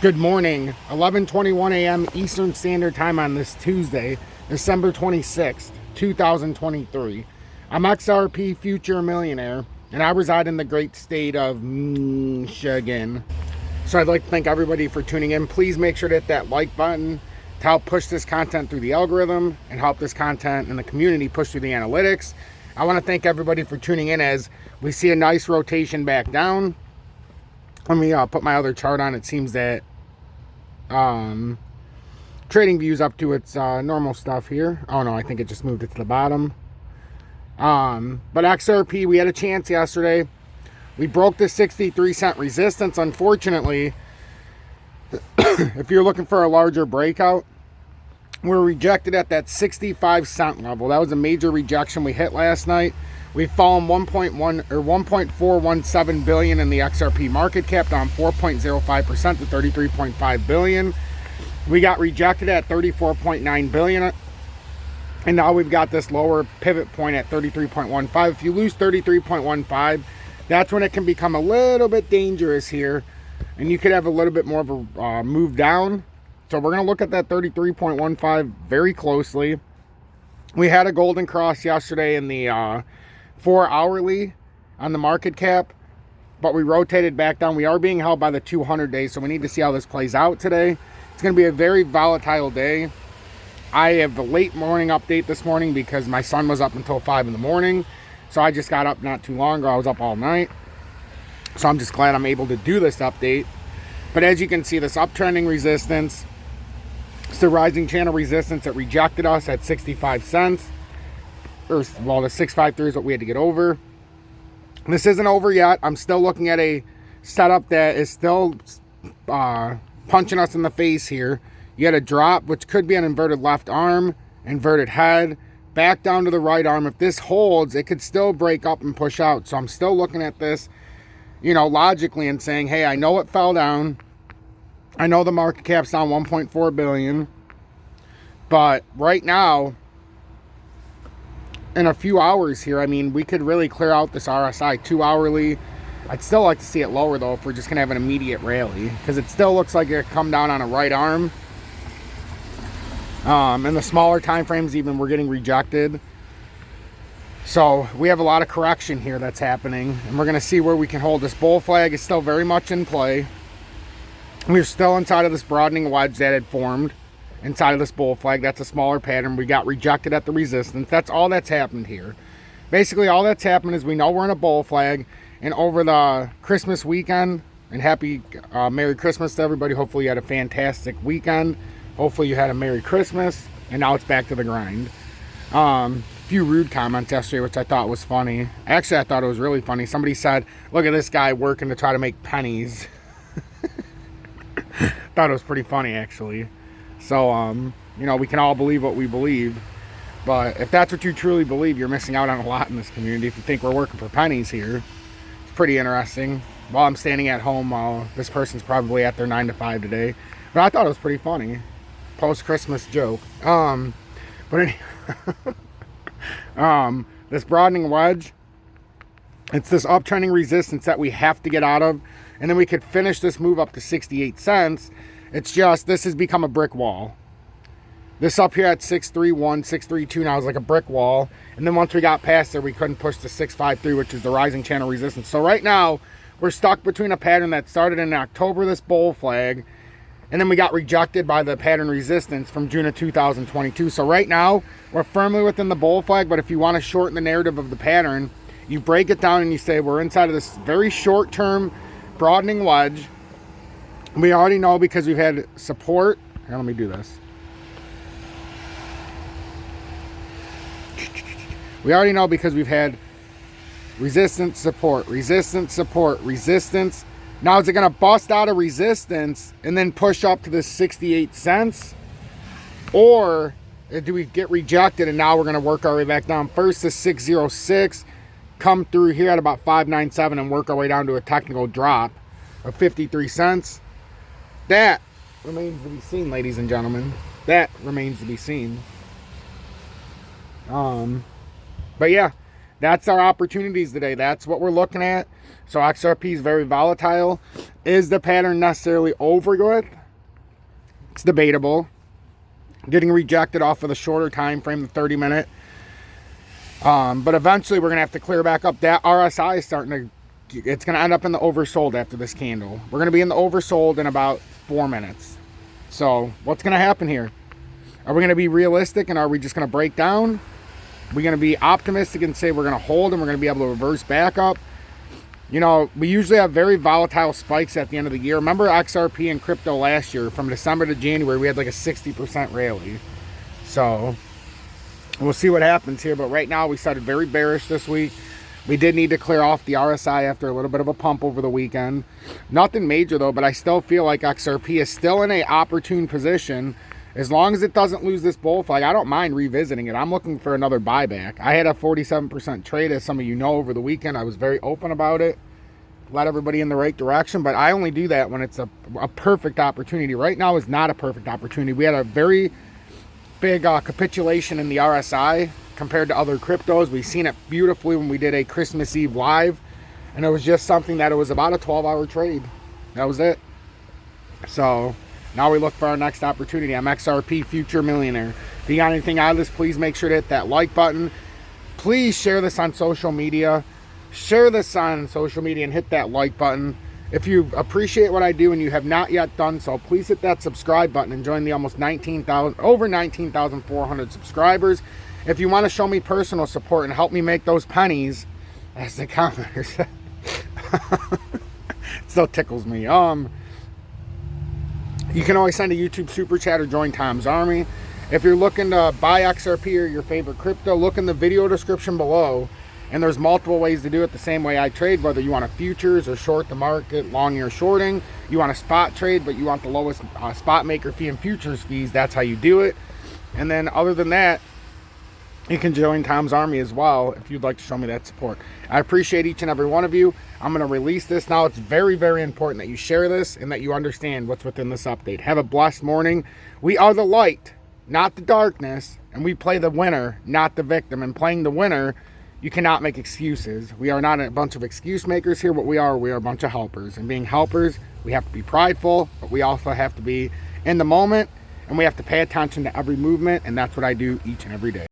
Good morning, 11:21 a.m. Eastern Standard Time on this Tuesday, December 26th, 2023. I'm XRP Future Millionaire, and I reside in the great state of Michigan. So I'd like to thank everybody for tuning in. Please make sure to hit that like button to help push this content through the algorithm and help this content in the community push through the analytics. I want to thank everybody for tuning in as we see a nice rotation back down. Let me put my other chart on. It seems that trading views up to its normal stuff here. Oh no, I think it just moved it to the bottom. But XRP, we had a chance yesterday. We broke the 63-cent resistance. Unfortunately, if you're looking for a larger breakout, we're rejected at that 65-cent level. That was a major rejection we hit last night. We've fallen 1.417 billion in the XRP market cap, down 4.05% to 33.5 billion. We got rejected at 34.9 billion, and now we've got this lower pivot point at 33.15. If you lose 33.15, that's when it can become a little bit dangerous here, and you could have a little bit more of a move down. So we're going to look at that 33.15 very closely. We had a golden cross yesterday in the 4 hourly on the market cap, but we rotated back down. We are being held by the 200 days, so we need to see how this plays out today. It's going to be a very volatile day. I have a late morning update this morning because my son was up until 5 in the morning, so I just got up not too long ago. I was up all night, so I'm just glad I'm able to do this update. But as you can see, this uptrending resistance, it's the rising channel resistance that rejected us at 65 cents. Well, the 653 is what we had to get over. This isn't over yet. I'm still looking at a setup that is still punching us in the face here. You had a drop, which could be an inverted left arm, inverted head, back down to the right arm. If this holds, it could still break up and push out. So I'm still looking at this, logically and saying, hey, I know it fell down. I know the market cap's down 1.4 billion. But right now, in a few hours here, I mean, we could really clear out this RSI 2 hourly. I'd still like to see it lower though if we're just gonna have an immediate rally, because it still looks like it come down on a right arm. In the smaller time frames, even, we're getting rejected. So we have a lot of correction here that's happening, and we're gonna see where we can hold. This bull flag is still very much in play. We're still inside of this broadening wedge that had formed inside of this bull flag. That's a smaller pattern. We got rejected at the resistance. That's all that's happened here. Basically, all that's happened is we know we're in a bull flag, and over the Christmas weekend, and happy Merry Christmas to everybody. Hopefully you had a fantastic weekend. Hopefully you had a Merry Christmas, and now it's back to the grind. Few rude comments yesterday, which I thought was funny. Actually, I thought it was really funny. Somebody said, look at this guy working to try to make pennies. Thought it was pretty funny, actually. So, we can all believe what we believe. But if that's what you truly believe, you're missing out on a lot in this community. If you think we're working for pennies here, it's pretty interesting. While I'm standing at home, this person's probably at their 9 to 5 today. But I thought it was pretty funny. Post-Christmas joke. But anyway, this broadening wedge, it's this uptrending resistance that we have to get out of. And then we could finish this move up to 68 cents. It's just, this has become a brick wall. This up here at 631, 632 now is like a brick wall. And then once we got past there, we couldn't push to 653, which is the rising channel resistance. So right now, we're stuck between a pattern that started in October, this bull flag, and then we got rejected by the pattern resistance from June of 2022. So right now, we're firmly within the bull flag, but if you want to shorten the narrative of the pattern, you break it down and you say we're inside of this very short-term broadening wedge. We already know because we've had support. Here, let me do this. We already know because we've had resistance, support, resistance, support, resistance. Now is it going to bust out of resistance and then push up to the 68 cents? Or do we get rejected and now we're going to work our way back down? First to 606, come through here at about 597 and work our way down to a technical drop of 53 cents. That remains to be seen, ladies and gentlemen. That remains to be seen. But yeah, that's our opportunities today. That's what we're looking at. So XRP is very volatile. Is the pattern necessarily over with? It's debatable. Getting rejected off of the shorter time frame, the 30-minute. But eventually we're going to have to clear back up. That RSI is starting to, it's going to end up in the oversold after this candle. We're going to be in the oversold in about 4 minutes. So what's going to happen here? Are we going to be realistic and are we just going to break down? We're going to be optimistic and say we're going to hold and we're going to be able to reverse back up. You know, we usually have very volatile spikes at the end of the year. Remember XRP and crypto last year, from December to January, we had like a 60% rally. So we'll see what happens here. But right now we started very bearish this week. We did need to clear off the RSI after a little bit of a pump over the weekend. Nothing major though, but I still feel like XRP is still in an opportune position. As long as it doesn't lose this bull flag, I don't mind revisiting it. I'm looking for another buyback. I had a 47% trade, as some of you know, over the weekend. I was very open about it. Let everybody in the right direction, but I only do that when it's a perfect opportunity. Right now is not a perfect opportunity. We had a very big capitulation in the RSI compared to other cryptos. We've seen it beautifully when we did a Christmas Eve live, and it was just something that it was about a 12-hour trade. That was it. So now we look for our next opportunity. I'm XRP Future Millionaire. If you got anything out of this, please make sure to hit that like button. Please share this on social media. Share this on social media and hit that like button. If you appreciate what I do and you have not yet done so, please hit that subscribe button and join the almost over 19,400 subscribers. If you want to show me personal support and help me make those pennies, as the commenters said, it still tickles me. You can always send a YouTube super chat or join Tom's Army. If you're looking to buy XRP or your favorite crypto, look in the video description below. And there's multiple ways to do it the same way I trade, whether you want a futures or short the market, long or shorting. You want a spot trade, but you want the lowest spot maker fee and futures fees. That's how you do it. And then other than that, you can join Tom's Army as well if you'd like to show me that support. I appreciate each and every one of you. I'm going to release this now. It's very, very important that you share this and that you understand what's within this update. Have a blessed morning. We are the light, not the darkness, and we play the winner, not the victim. And playing the winner, you cannot make excuses. We are not a bunch of excuse makers here. What we are a bunch of helpers. And being helpers, we have to be prideful, but we also have to be in the moment, and we have to pay attention to every movement, and that's what I do each and every day.